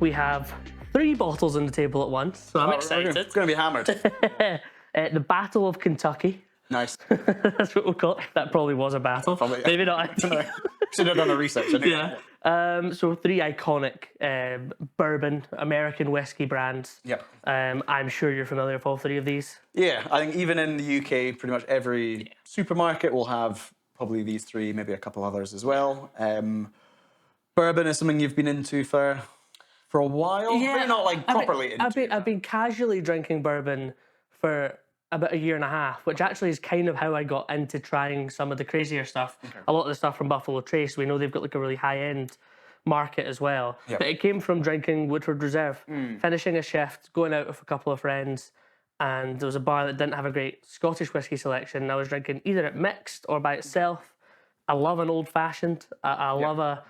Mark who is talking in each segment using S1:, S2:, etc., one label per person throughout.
S1: we have 3 bottles on the table at once, so I'm excited.
S2: It's going to be hammered.
S1: The Battle of Kentucky.
S2: Nice.
S1: That's what we'll call it. That probably was a battle.
S2: Probably, yeah.
S1: Maybe not.
S2: Should have done a research.
S1: Yeah. So 3 iconic bourbon American whiskey brands.
S2: Yep.
S1: I'm sure you're familiar with all 3 of these.
S2: Yeah, I think even in the UK, pretty much every supermarket will have probably these 3, maybe a couple others as well. Bourbon is something you've been into for a while.
S1: Yeah,
S2: Maybe not like properly into.
S1: I've been casually drinking bourbon for about 1.5 years, which actually is kind of how I got into trying some of the crazier stuff. Okay. A lot of the stuff from Buffalo Trace, we know they've got like a really high-end market as well. Yep. But it came from drinking Woodford Reserve, finishing a shift, going out with a couple of friends, and there was a bar that didn't have a great Scottish whiskey selection, and I was drinking either it mixed or by itself. I love an old-fashioned. I love a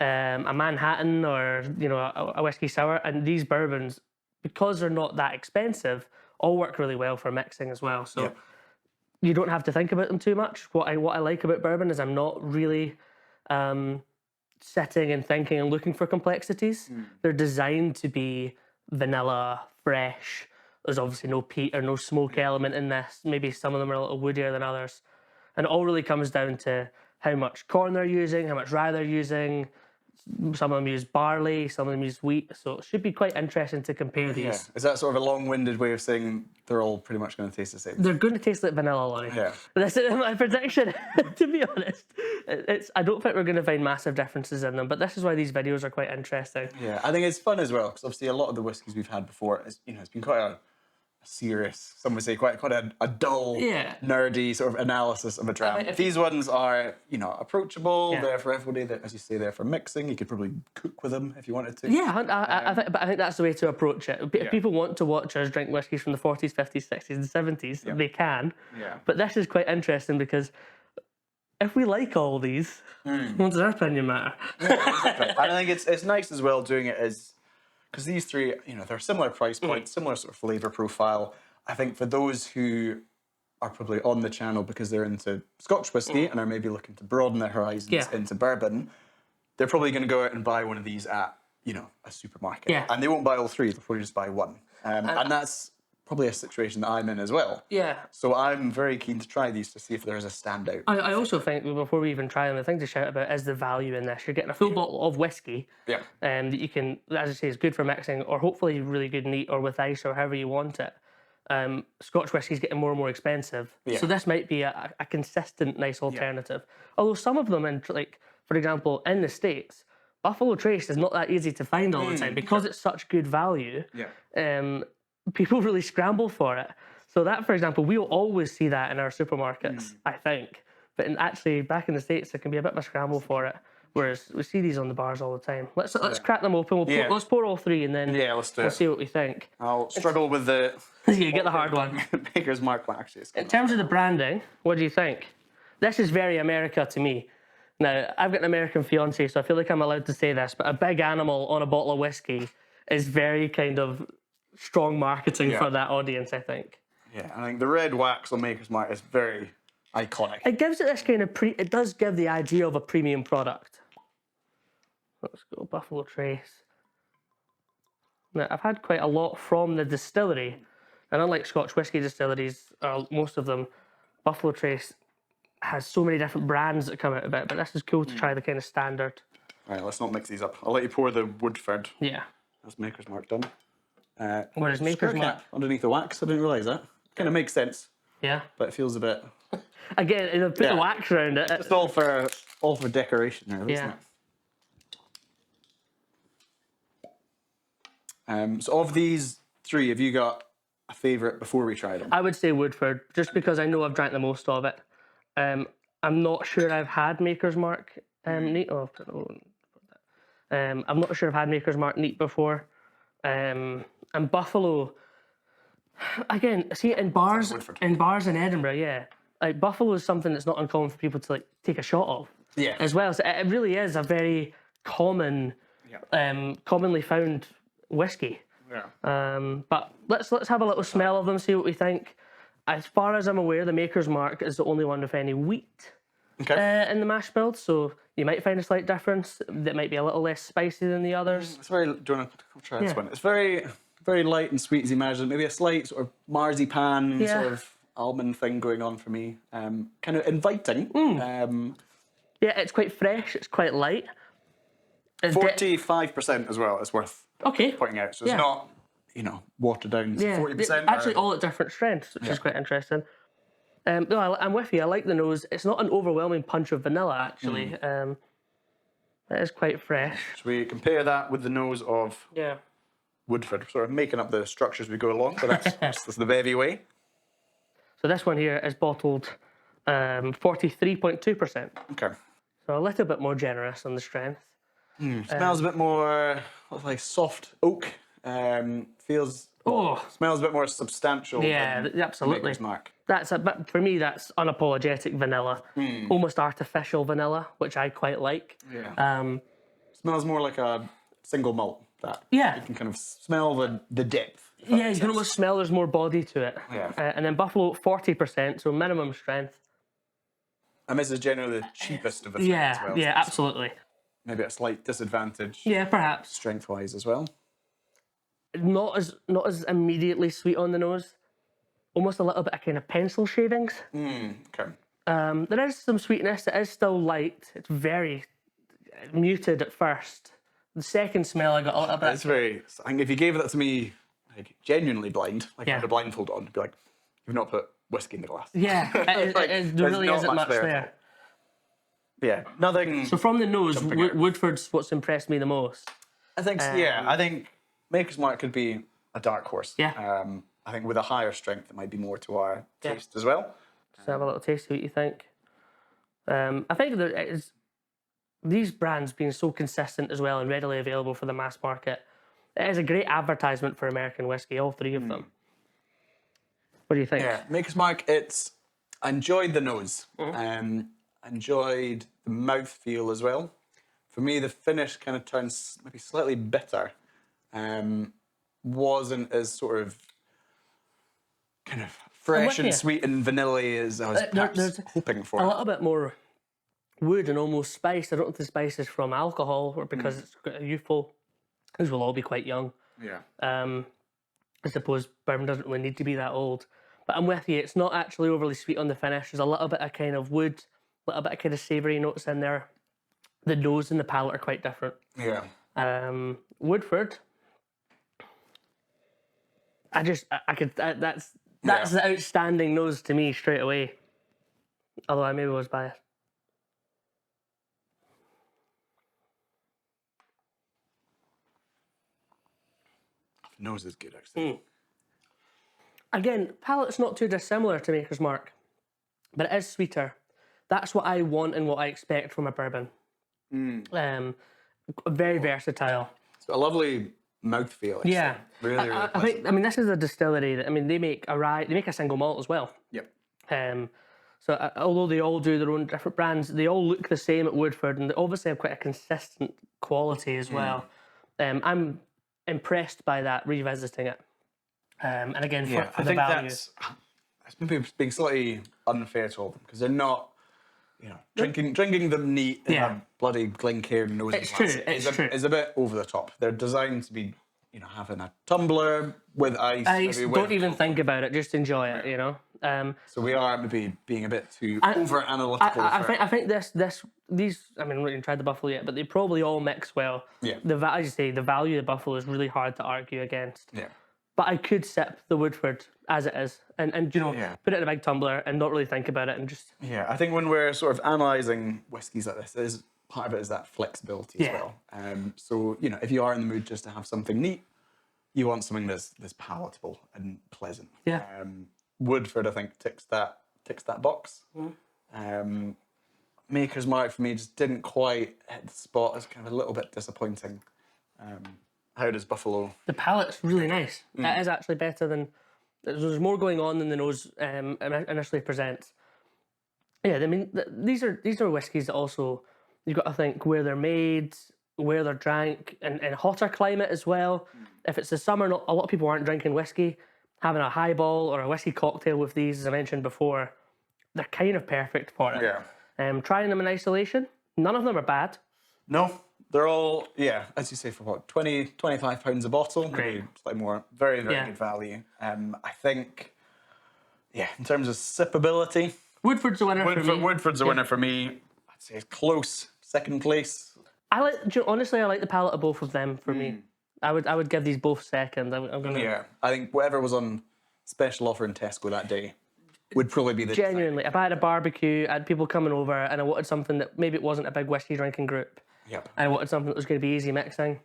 S1: Manhattan or, you know, a whiskey sour. And these bourbons, because they're not that expensive, all work really well for mixing as well. So you don't have to think about them too much. What I like about bourbon is I'm not really sitting and thinking and looking for complexities. They're designed to be vanilla, fresh. There's obviously no peat or no smoke element in this. Maybe some of them are a little woodier than others. And it all really comes down to how much corn they're using, how much rye they're using. Some of them use barley, some of them use wheat. So it should be quite interesting to compare these.
S2: Yeah. Is that sort of a long-winded way of saying they're all pretty much going to taste the same?
S1: They're going to taste like vanilla, Laurie.
S2: Yeah.
S1: This is my prediction, to be honest. I don't think we're going to find massive differences in them, but this is why these videos are quite interesting.
S2: Yeah, I think it's fun as well, because obviously a lot of the whiskies we've had before, it's been quite a serious, some would say quite a dull, nerdy sort of analysis of a dram. These ones are, approachable. They're for everybody. As you say, they're for mixing. You could probably cook with them if you wanted to.
S1: Yeah, I think that's the way to approach it. If people want to watch us drink whiskies from the 40s, 50s, 60s, and 70s, they can. Yeah. But this is quite interesting because if we like all these, what does our opinion matter?
S2: I think it's nice as well doing it as. Because these 3, they're similar price points, similar sort of flavour profile. I think for those who are probably on the channel because they're into Scotch whiskey and are maybe looking to broaden their horizons into bourbon, they're probably going to go out and buy one of these at, a supermarket. Yeah. And they won't buy all 3, they'll probably just buy one. And that's probably a situation that I'm in as well. Yeah. So I'm very keen to try these to see if there's a standout.
S1: I also think, before we even try them, the thing to shout about is the value in this. You're getting a full bottle of whiskey that you can, as I say, is good for mixing or hopefully really good neat or with ice or however you want it. Scotch whiskey's getting more and more expensive. Yeah. So this might be a consistent, nice alternative. Although some of them, for example, in the States, Buffalo Trace is not that easy to find all the time because it's such good value. Yeah. People really scramble for it. So that, for example, we'll always see that in our supermarkets, I think. But actually, back in the States, it can be a bit of a scramble for it. Whereas we see these on the bars all the time. Let's crack them open. Let's pour all 3 and then we'll see what we think.
S2: I'll struggle with the...
S1: You get the hard one.
S2: Maker's Mark one, actually.
S1: In terms of the branding, what do you think? This is very America to me. Now, I've got an American fiancé, so I feel like I'm allowed to say this, but a big animal on a bottle of whiskey is very kind of strong marketing for that audience, I think. Yeah,
S2: I think the red wax on Maker's Mark is very iconic.
S1: It gives it this kind of it does give the idea of a premium product. Let's go Buffalo Trace. Now, I've had quite a lot from the distillery, and unlike Scotch whisky distilleries, most of them, Buffalo Trace has so many different brands that come out of it, but this is cool to try the kind of standard.
S2: All right, let's not mix these up. I'll let you pour the Woodford.
S1: Yeah.
S2: That's Maker's Mark done.
S1: What is Maker's Mark?
S2: Underneath the wax, I didn't realise that. Kind of makes sense.
S1: Yeah.
S2: But it feels a bit...
S1: Again, put the wax around it.
S2: It's all for decoration, really, isn't it? So of these 3, have you got a favourite before we try them?
S1: I would say Woodford, just because I know I've drank the most of it. I'm not sure I've had Maker's Mark neat. I'm not sure I've had Maker's Mark neat before. And Buffalo, again, see in bars in Edinburgh, like Buffalo is something that's not uncommon for people to take a shot of. Yeah. As well, so it really is a very commonly found whiskey. Yeah. But let's have a little smell of them, see what we think. As far as I'm aware, the Maker's Mark is the only one with any wheat. in the mash bill, so you might find a slight difference that might be a little less spicy than the others.
S2: It's very. Do you want to try this one? It's very, very light and sweet as you imagine. Maybe a slight sort of marzipan sort of almond thing going on for me. Kind of inviting.
S1: Yeah, it's quite fresh. It's quite light.
S2: 45% as well. It's worth pointing out. So it's not, watered down to 40%.
S1: Actually, all at different strengths, which is quite interesting. No, I'm with you. I like the nose. It's not an overwhelming punch of vanilla, actually. It is quite fresh.
S2: Should we compare that with the nose of Woodford? Sort of making up the structure as we go along, but that's the Bevvy way.
S1: So this one here is bottled 43.2%.
S2: Okay.
S1: So a little bit more generous on the strength.
S2: Smells a bit more like soft oak. Smells a bit more substantial.
S1: Yeah, absolutely.
S2: Maker's Mark.
S1: For me, that's unapologetic vanilla, almost artificial vanilla, which I quite like.
S2: Yeah. Smells more like a single malt. You can kind of smell the depth.
S1: Yeah, you can almost smell there's more body to it.
S2: Yeah.
S1: And then Buffalo 40%, so minimum strength.
S2: And this is generally the cheapest of the three as well.
S1: Yeah, absolutely.
S2: Maybe a slight disadvantage.
S1: Yeah, perhaps.
S2: Strength-wise as well.
S1: Not as immediately sweet on the nose. Almost a little bit of kind of pencil shavings.
S2: Okay.
S1: There is some sweetness. It is still light. It's very muted at first. The second smell, I got a little bit.
S2: It's very. I think if you gave that to me, like genuinely blind, like I had a blindfold on, I'd be like, "You've not put whiskey in the glass."
S1: Yeah, there really isn't much there.
S2: Yeah, nothing.
S1: So from the nose, Woodford's what's impressed me the most.
S2: I think. I think Maker's Mark could be a dark horse.
S1: Yeah.
S2: I think with a higher strength, it might be more to our taste as well.
S1: So have a little taste of what you think. I think there is these brands being so consistent as well and readily available for the mass market. It is a great advertisement for American whiskey, all three of them. What do you think?
S2: Yeah, Maker's Mark. I enjoyed the nose. Enjoyed the mouthfeel as well. For me, the finish kind of turns maybe slightly bitter. Wasn't as sort of kind of fresh and sweet and vanilla-y as I was perhaps hoping for.
S1: A little bit more wood and almost spice. I don't think the spice is from alcohol or because it's youthful. These will all be quite young.
S2: Yeah.
S1: I suppose bourbon doesn't really need to be that old. But I'm with you. It's not actually overly sweet on the finish. There's a little bit of kind of wood, a little bit of kind of savoury notes in there. The nose and the palate are quite different.
S2: Yeah.
S1: Woodford. That's the outstanding nose to me straight away. Although I maybe was biased.
S2: Nose is good, actually.
S1: Again, palate's not too dissimilar to Maker's Mark, but it is sweeter. That's what I want and what I expect from a bourbon. Very versatile.
S2: It's a lovely mouthfeel.
S1: Yeah,
S2: really
S1: I think. I mean, this is a distillery that they make a rye. They make a single malt as well.
S2: Yep.
S1: So although they all do their own different brands, they all look the same at Woodford, and they obviously have quite a consistent quality as well. I'm impressed by that revisiting it. And again, for the value.
S2: That's maybe being slightly unfair to all of them because they're not, drinking them neat in a bloody Glencairn nose glass is a bit over the top. They're designed to be, having a tumbler with ice.
S1: Don't even think about it. Just enjoy it.
S2: So we are maybe being a bit too over analytical.
S1: I think these. I mean, we haven't tried the Buffalo yet, but they probably all mix well.
S2: Yeah.
S1: As you say, the value of the Buffalo is really hard to argue against.
S2: Yeah.
S1: But I could sip the Woodford as it is, and put it in a big tumbler and not really think about it and just.
S2: Yeah, I think when we're sort of analysing whiskies like this, part of it is that flexibility as well. So if you are in the mood just to have something neat, you want something that's palatable and pleasant.
S1: Yeah.
S2: Woodford, I think, ticks that box. Maker's Mark for me just didn't quite hit the spot. It's kind of a little bit disappointing. How does Buffalo?
S1: The palate's really nice. That is actually better than. There's more going on than the nose initially presents. Yeah, I mean these are whiskies that also you've got to think where they're made, where they're drank, and in a hotter climate as well. If it's the summer, a lot of people aren't drinking whiskey. Having a highball or a whiskey cocktail with these, as I mentioned before, they're kind of perfect for it.
S2: Yeah.
S1: Trying them in isolation, none of them are bad.
S2: No, they're all, yeah, as you say, for what, 20, 25 pounds a bottle?
S1: Great.
S2: Maybe slightly more. Very, very good value. I think, yeah, in terms of sippability,
S1: Woodford's the winner for me.
S2: Woodford's the winner for me. I'd say close second place.
S1: Honestly, I like the palate of both of them for me. I would give these both second. I'm gonna.
S2: Yeah, I think whatever was on special offer in Tesco that day would probably be the
S1: genuinely. If I had a barbecue, I had people coming over, and I wanted something that maybe it wasn't a big whiskey drinking group.
S2: Yep.
S1: And I wanted something that was going to be easy mixing.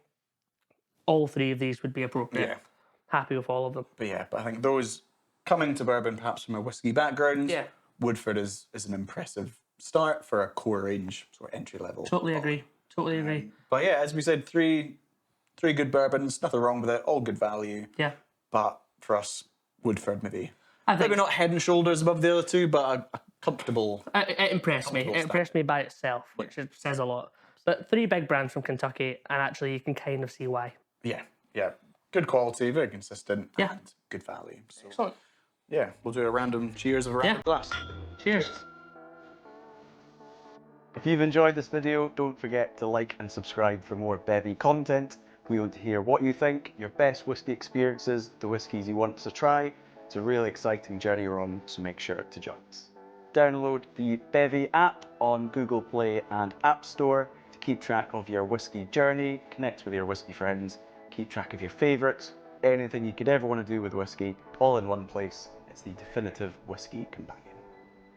S1: All three of these would be appropriate.
S2: Yeah.
S1: Happy with all of them.
S2: But yeah, I think those coming to bourbon perhaps from a whiskey background, Woodford is an impressive start for a core range, sort of entry level.
S1: Totally agree. Totally agree.
S2: But yeah, as we said, three good bourbons, nothing wrong with it, all good value.
S1: Yeah.
S2: But for us, Woodford maybe
S1: Maybe
S2: not head and shoulders above the other two, but a comfortable.
S1: It impressed me. It impressed me by itself, which says a lot. But three big brands from Kentucky, and actually you can kind of see why.
S2: Yeah, yeah. Good quality, very consistent, and good value. So,
S1: excellent.
S2: Yeah, we'll do a random cheers of a random glass.
S1: Cheers.
S3: If you've enjoyed this video, don't forget to like and subscribe for more Bevvy content. We want to hear what you think, your best whiskey experiences, the whiskies you want to try. It's a really exciting journey we're on, so make sure to join us. Download the Bevvy app on Google Play and App Store to keep track of your whiskey journey, connect with your whiskey friends, keep track of your favourites, anything you could ever want to do with whiskey, all in one place. It's the definitive whiskey companion.